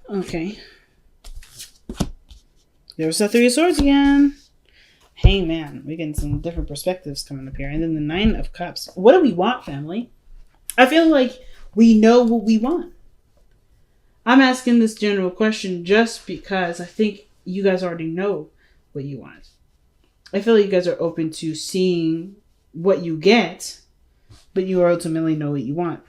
Okay. There's the Three of Swords again. Hey, man. We're getting some different perspectives coming up here. And then the Nine of Cups. What do we want, family? I feel like we know what we want. I'm asking this general question just because I think you guys already know what you want. I feel like you guys are open to seeing what you get, but you ultimately know what you want.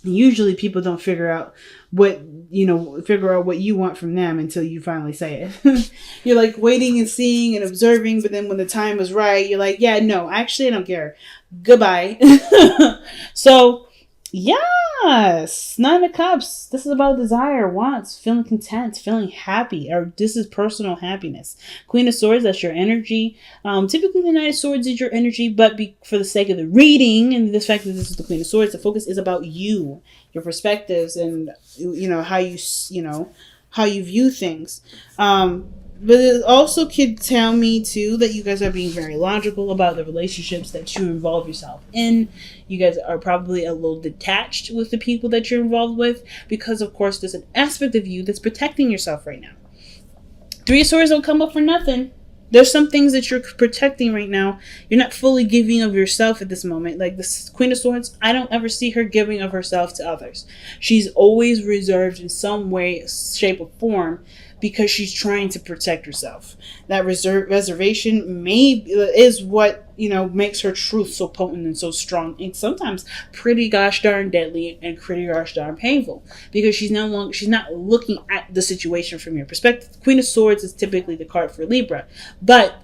Usually people don't figure out what you want from them until you finally say it. You're like waiting and seeing and observing, but then when the time is right, you're like, yeah, no, actually I don't care. Goodbye. So yes, Nine of Cups. This is about desire, wants, feeling content, feeling happy, or this is personal happiness. Queen of Swords, that's your energy. Typically, the Knight of Swords is your energy, but for the sake of the reading and the fact that this is the Queen of Swords, the focus is about you, your perspectives, and how you view things. But it also could tell me, too, that you guys are being very logical about the relationships that you involve yourself in. You guys are probably a little detached with the people that you're involved with because, of course, there's an aspect of you that's protecting yourself right now. Three of Swords don't come up for nothing. There's some things that you're protecting right now. You're not fully giving of yourself at this moment. Like this Queen of Swords, I don't ever see her giving of herself to others. She's always reserved in some way, shape, or form because she's trying to protect herself. That reservation is what makes her truth so potent and so strong, and sometimes pretty gosh darn deadly and pretty gosh darn painful because she's not looking at the situation from your perspective. Queen of Swords is typically the card for Libra, but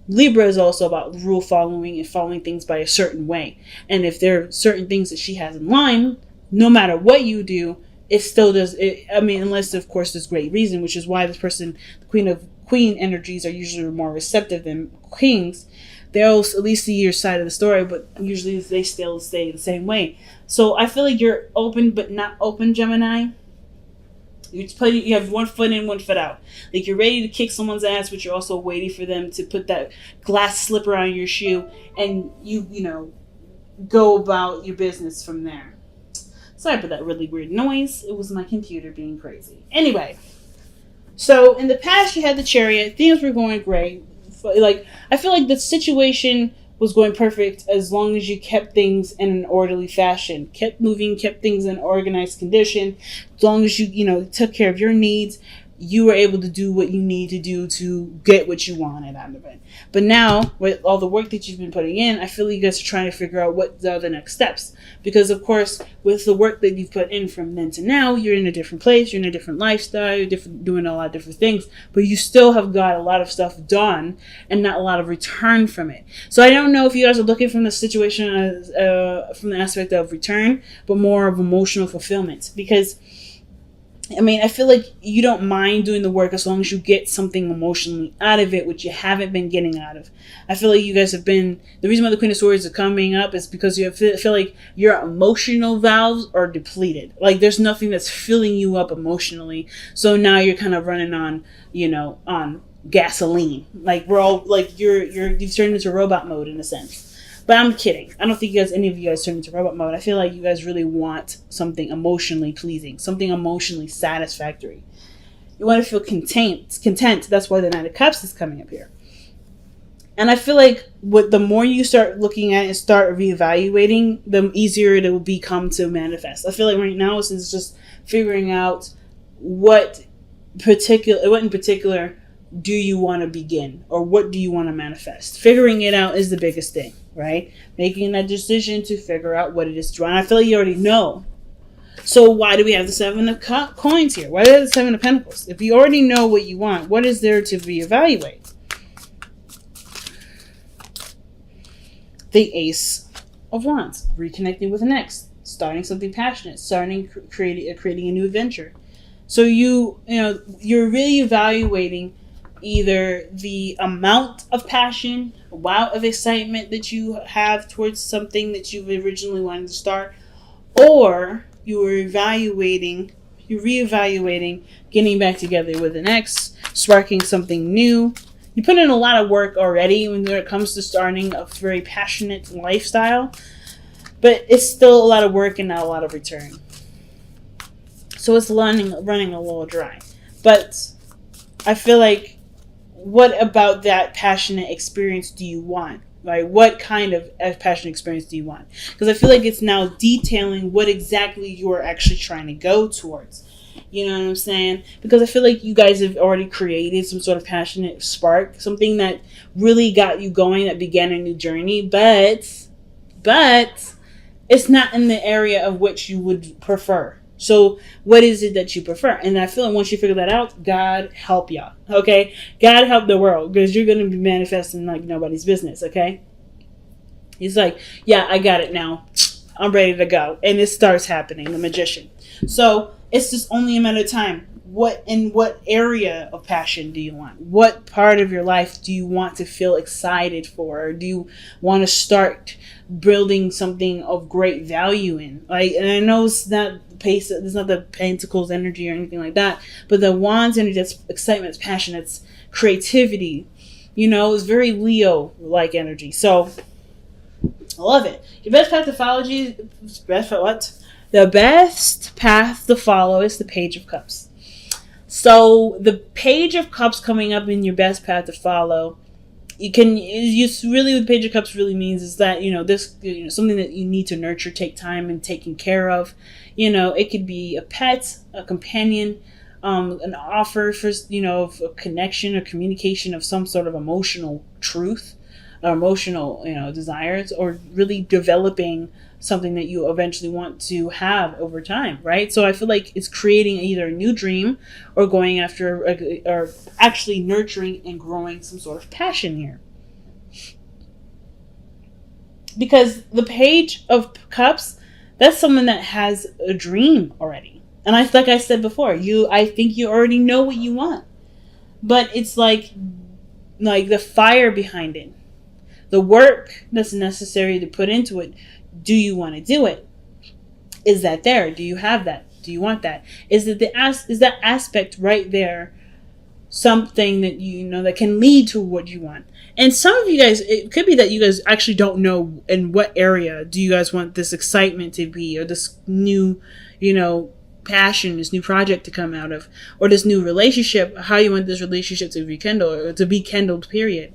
Libra is also about rule following and following things by a certain way. And if there are certain things that she has in line, no matter what you do, it still does it. I mean, unless of course there's great reason, which is why this person, the queen energies are usually more receptive than kings. They'll at least see your side of the story, but usually they still stay the same way. So I feel like you're open but not open, Gemini. You have one foot in, one foot out. Like you're ready to kick someone's ass, but you're also waiting for them to put that glass slipper on your shoe, and you go about your business from there. Sorry for that really weird noise. It was my computer being crazy. Anyway, so in the past you had the Chariot. Things were going great. Like I feel like the situation was going perfect as long as you kept things in an orderly fashion, kept moving, kept things in organized condition. As long as you took care of your needs, you were able to do what you need to do to get what you wanted out of it. But now, with all the work that you've been putting in, I feel like you guys are trying to figure out what are the next steps. Because, of course, with the work that you've put in from then to now, you're in a different place, you're in a different lifestyle, you're doing a lot of different things, but you still have got a lot of stuff done and not a lot of return from it. So I don't know if you guys are looking from the situation as, from the aspect of return, but more of emotional fulfillment. Because I mean, I feel like you don't mind doing the work as long as you get something emotionally out of it, which you haven't been getting out of. I feel like you guys have been, the reason why the Queen of Swords is coming up is because you feel like your emotional valves are depleted. Like there's nothing that's filling you up emotionally. So now you're kind of running on, on gasoline. Like we're all like, you've turned into robot mode in a sense. But I'm kidding. I don't think any of you guys turned into robot mode. I feel like you guys really want something emotionally pleasing, something emotionally satisfactory. You want to feel content. That's why the Knight of Cups is coming up here. And I feel like the more you start looking at it and start reevaluating, the easier it will become to manifest. I feel like right now it's just figuring out what in particular do you want to begin, or what do you want to manifest. Figuring it out is the biggest thing, right? Making that decision to figure out what it is to run. I feel like you already know. So why do we have the Seven of Coins here? Why do we have the Seven of Pentacles? If you already know what you want, what is there to reevaluate? The Ace of Wands, reconnecting with an ex, starting something passionate, creating a new adventure. So you're really evaluating either the amount of passion, amount of excitement that you have towards something that you originally wanted to start, or you're reevaluating, getting back together with an ex, sparking something new. You put in a lot of work already when it comes to starting a very passionate lifestyle, but it's still a lot of work and not a lot of return. So it's running a little dry. But I feel like, what about that passionate experience do you want? Right? What kind of passionate experience do you want? Because I feel like it's now detailing what exactly you're actually trying to go towards. You know what I'm saying? Because I feel like you guys have already created some sort of passionate spark, something that really got you going, that began a new journey, but it's not in the area of which you would prefer. So what is it that you prefer? And I feel like once you figure that out, God help y'all. Okay? God help the world, because you're going to be manifesting like nobody's business. Okay? He's like, yeah, I got it now. I'm ready to go. And it starts happening, the magician. So it's just only a matter of time. What area of passion do you want? What part of your life do you want to feel excited for? Or do you want to start building something of great value in? Like, and I know it's not it's not the Pentacles energy or anything like that, but the Wands energy, that's excitement, it's passion, it's creativity. You know, it's very Leo like energy. So I love it. Your best path to follow, the best path to follow is the Page of Cups. So the Page of Cups coming up in your best path to follow, really what Page of Cups really means is that, this, something that you need to nurture, take time and taking care of. It could be a pet, a companion, an offer for, of a connection or communication of some sort of emotional truth, or emotional, desires, or really developing something that you eventually want to have over time, right? So I feel like it's creating either a new dream or going after, or actually nurturing and growing some sort of passion here. Because the Page of Cups, that's someone that has a dream already. And like I said before, I think you already know what you want. But it's like the fire behind it. The work that's necessary to put into it. Do you want to do it? Is that there? Do you have that? Do you want that? Is that aspect right there something that that can lead to what you want? And some of you guys, it could be that you guys actually don't know in what area do you guys want this excitement to be, or this new, passion, this new project to come out of, or this new relationship, how you want this relationship to rekindle, or to be kindled, period.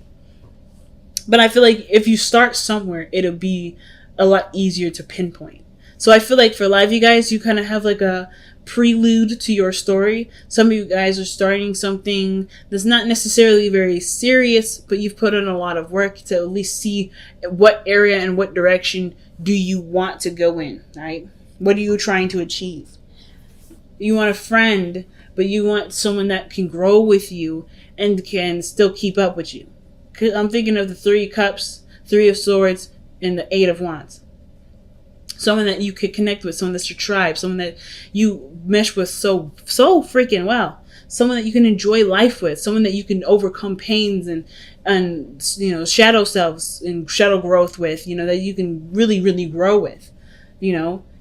But I feel like if you start somewhere, it'll be a lot easier to pinpoint. So I feel like for a lot of you guys, you kind of have like a prelude to your story. Some of you guys are starting something that's not necessarily very serious, but you've put in a lot of work to at least see what area and what direction do you want to go in, right? What are you trying to achieve? You want a friend, but you want someone that can grow with you and can still keep up with you. I'm thinking of the 3 Cups, 3 of Swords, and the 8 of Wands. Someone that you could connect with, someone that's your tribe, someone that you mesh with so freaking well. Someone that you can enjoy life with, someone that you can overcome pains and shadow selves and shadow growth with, that you can really, really grow with.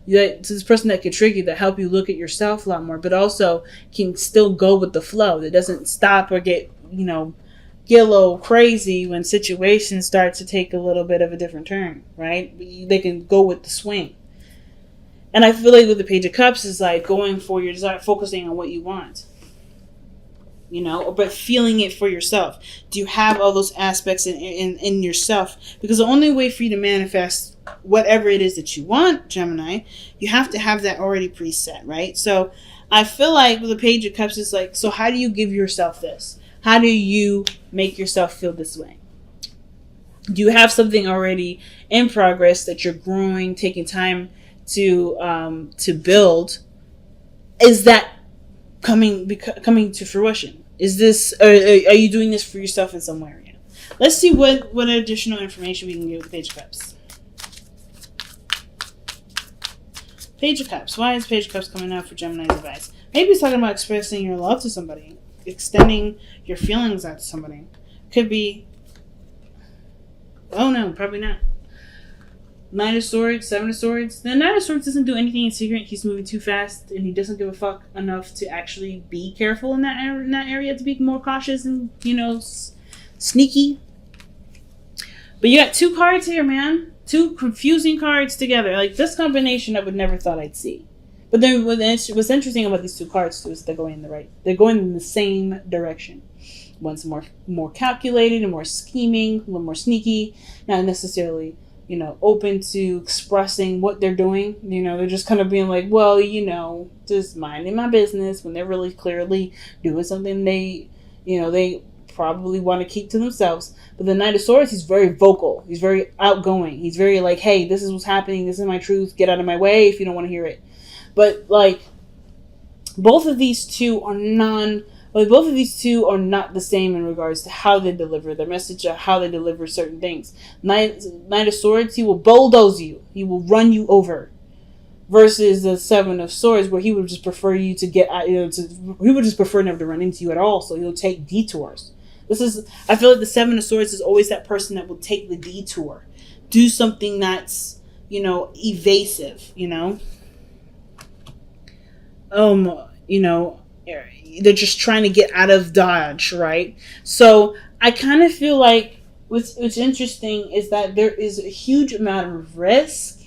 This person that can trigger you, that help you look at yourself a lot more, but also can still go with the flow, that doesn't stop or get a little crazy when situations start to take a little bit of a different turn, right? They can go with the swing. And I feel like with the Page of Cups is like going for your desire, focusing on what you want, but feeling it for yourself. Do you have all those aspects in yourself? Because the only way for you to manifest whatever it is that you want, Gemini, you have to have that already preset, right? So I feel like with the Page of Cups is like, so how do you give yourself this? How do you make yourself feel this way? Do you have something already in progress that you're growing, taking time to build? Is that coming to fruition? Is this are you doing this for yourself in some area? Let's see what additional information we can get with the Page of Cups. Page of Cups. Why is Page of Cups coming out for Gemini's advice? Maybe it's talking about expressing your love to somebody, extending your feelings out to somebody. Could be, oh no, probably not. Knight of Swords, 7 of Swords. The Knight of Swords doesn't do anything in secret. He's moving too fast, and he doesn't give a fuck enough to actually be careful in that area, to be more cautious and, sneaky. But you got 2 cards here, man. 2 confusing cards together. Like, this combination I would never thought I'd see. But then what's interesting about these two cards too is they're going in the same direction. One's more calculated and more scheming, a little more sneaky, not necessarily, open to expressing what they're doing. They're just kind of being like, well, just minding my business, when they're really clearly doing something they probably want to keep to themselves. But the Knight of Swords, he's very vocal. He's very outgoing. He's very like, hey, this is what's happening. This is my truth. Get out of my way if you don't want to hear it. But like, both of these two are not the same in regards to how they deliver their message or how they deliver certain things. Knight of Swords, he will bulldoze you. He will run you over. Versus the Seven of Swords, where he would just prefer you to get, he would just prefer never to run into you at all. So he'll take detours. I feel like the Seven of Swords is always that person that will take the detour, do something that's, evasive. They're just trying to get out of dodge, right? So I kind of feel like what's interesting is that there is a huge amount of risk.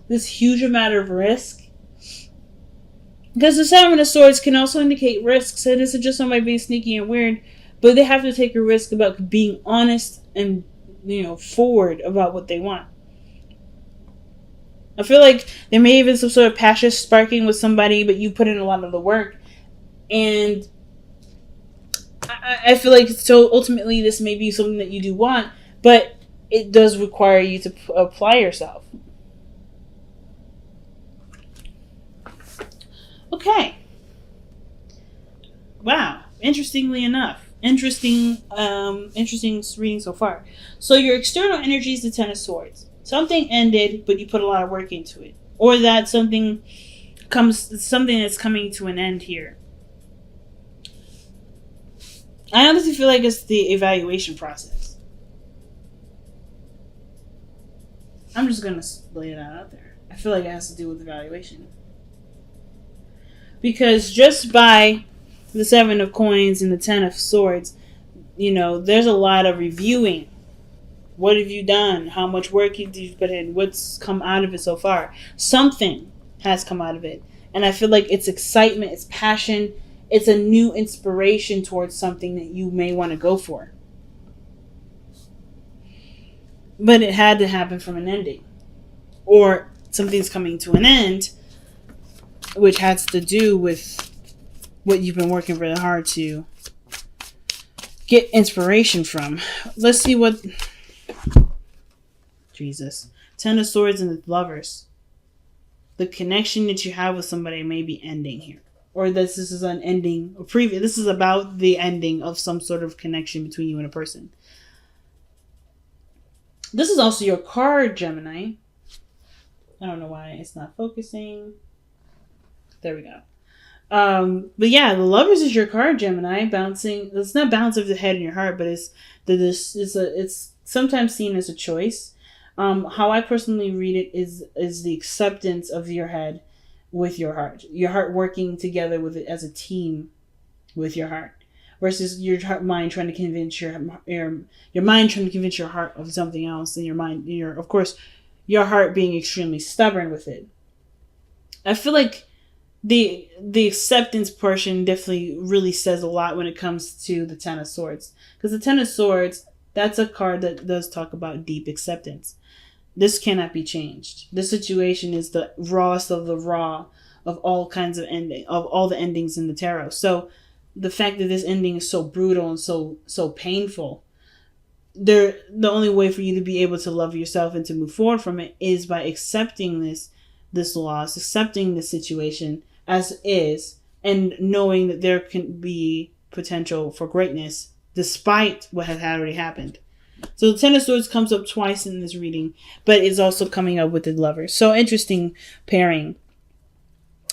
This huge amount of risk. Because the Seven of Swords can also indicate risks. And this is just somebody being sneaky and weird. But they have to take a risk about being honest and, forward about what they want. I feel like there may have been some sort of passion sparking with somebody, but you put in a lot of the work. And I feel like so ultimately this may be something that you do want, but it does require you to apply yourself. Okay. Wow. Interestingly enough. Interesting reading so far. So your external energy is the Ten of Swords. Something ended, but you put a lot of work into it. Or that something that's coming to an end here. I honestly feel like it's the evaluation process. I'm just going to lay that out there. I feel like it has to do with evaluation. Because just by the Seven of Coins and the Ten of Swords, there's a lot of reviewing. What have you done? How much work did you put in? What's come out of it so far? Something has come out of it. And I feel like it's excitement, it's passion, it's a new inspiration towards something that you may want to go for. But it had to happen from an ending. Or something's coming to an end, which has to do with what you've been working really hard to get inspiration from. Let's see what... Jesus. Ten of Swords and the Lovers. The connection that you have with somebody may be ending here. Or this is an ending. This is about the ending of some sort of connection between you and a person. This is also your card, Gemini. I don't know why it's not focusing. There we go. But yeah, the Lovers is your card, Gemini. Bouncing. It's not bounce of the head and your heart, but it's sometimes seen as a choice. How I personally read it is the acceptance of your head with your heart working together with it as a team with your heart, versus your mind trying to convince your mind trying to convince your heart of something else, and your heart being extremely stubborn with it. I feel like the acceptance portion definitely really says a lot when it comes to the Ten of Swords, because the Ten of Swords, that's a card that does talk about deep acceptance. This cannot be changed. This situation is the rawest of the raw of all kinds of all the endings in the tarot. So the fact that this ending is so brutal and so painful, the only way for you to be able to love yourself and to move forward from it is by accepting this loss, accepting the situation as is, and knowing that there can be potential for greatness despite what has already happened. So the Ten of Swords comes up twice in this reading, but it's also coming up with the Lovers. So interesting pairing.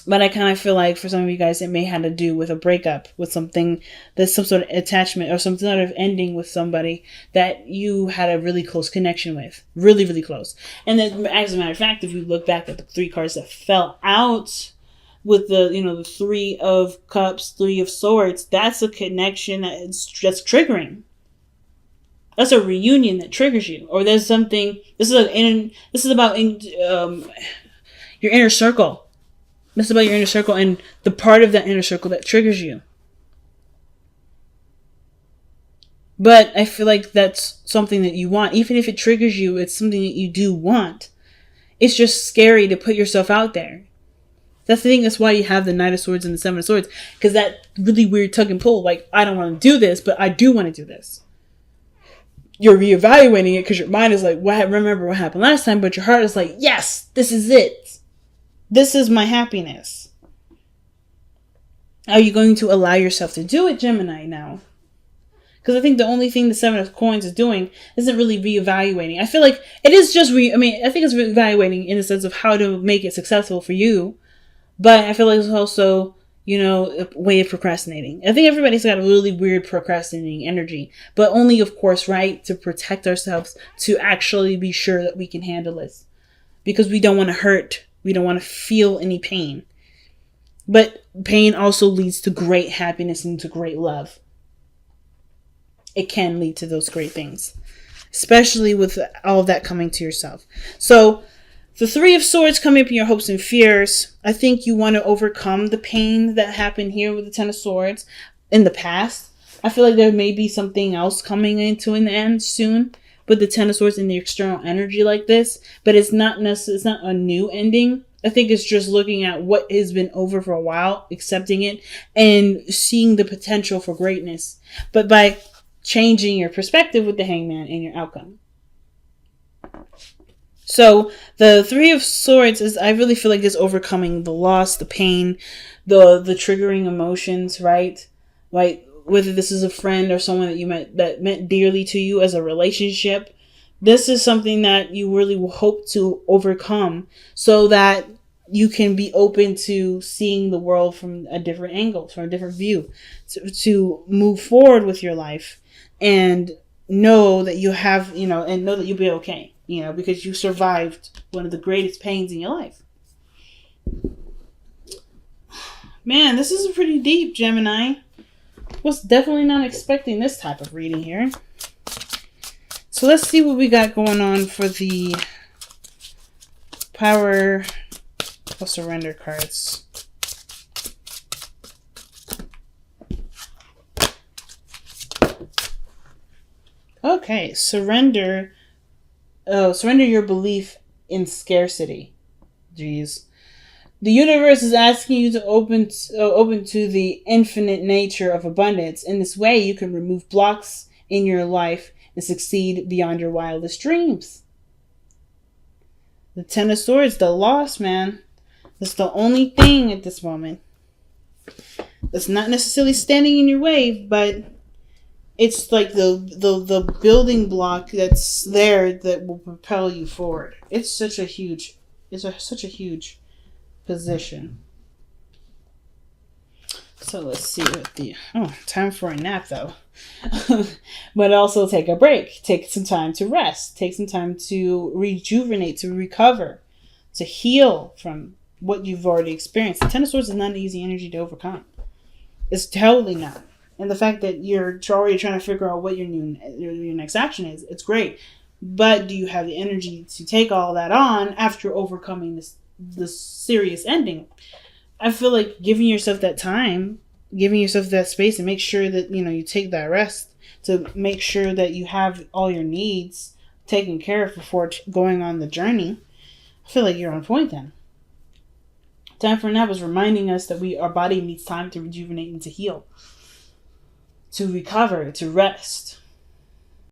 But I kind of feel like for some of you guys, it may have to do with a breakup, with something that's some sort of attachment or some sort of ending with somebody that you had a really close connection with. Really, really close. And then, as a matter of fact, if we look back at the three cards that fell out with the Three of Cups, Three of Swords, that's a connection that's triggering. That's a reunion that triggers you, or there's something. This is about your inner circle. It's about your inner circle and the part of that inner circle that triggers you. But I feel like that's something that you want. Even if it triggers you, it's something that you do want. It's just scary to put yourself out there. That's the thing. That's why you have the Knight of Swords and the Seven of Swords. Because that really weird tug and pull. Like, I don't want to do this, but I do want to do this. You're reevaluating it because your mind is like, remember what happened last time? But your heart is like, yes, this is it. This is my happiness. Are you going to allow yourself to do it, Gemini, now? Because I think the only thing the Seven of Coins is doing isn't really reevaluating. I feel like it is just I think it's reevaluating in the sense of how to make it successful for you. But I feel like it's also, a way of procrastinating. I think everybody's got a really weird procrastinating energy. But only, of course, right, to protect ourselves, to actually be sure that we can handle this. Because we don't want to hurt. We don't want to feel any pain. But pain also leads to great happiness and to great love. It can lead to those great things. Especially with all of that coming to yourself. So, the Three of Swords coming up in your hopes and fears. I think you want to overcome the pain that happened here with the Ten of Swords in the past. I feel like there may be something else coming into an end soon with the Ten of Swords and the external energy like this. But it's not a new ending. I think it's just looking at what has been over for a while, accepting it, and seeing the potential for greatness. But by changing your perspective with the Hangman and your outcome. So the Three of Swords I really feel like is overcoming the loss, the pain, the triggering emotions, right? Like whether this is a friend or someone that you met that meant dearly to you as a relationship. This is something that you really hope to overcome so that you can be open to seeing the world from a different angle, from a different view, to move forward with your life and know that you have, and know that you'll be okay, because you survived one of the greatest pains in your life. Man, this is pretty deep, Gemini. Was definitely not expecting this type of reading here. So let's see what we got going on for the Power of Surrender cards. Okay, surrender your belief in scarcity. Jeez. The universe is asking you to open to the infinite nature of abundance. In this way, you can remove blocks in your life and succeed beyond your wildest dreams. The Ten of Swords, the loss, man. That's the only thing at this moment. That's not necessarily standing in your way, but it's like the building block that's there that will propel you forward. It's such a huge position. So let's see what time for a nap though. But also take a break. Take some time to rest. Take some time to rejuvenate, to recover, to heal from what you've already experienced. The Ten of Swords is not an easy energy to overcome. It's totally not. And the fact that you're already trying to figure out what your next action is, it's great. But do you have the energy to take all that on after overcoming this serious ending? I feel like giving yourself that time, giving yourself that space, and make sure that you take that rest to make sure that you have all your needs taken care of before going on the journey. I feel like you're on point then. Time for a nap is reminding us that our body needs time to rejuvenate and to heal, to recover, to rest.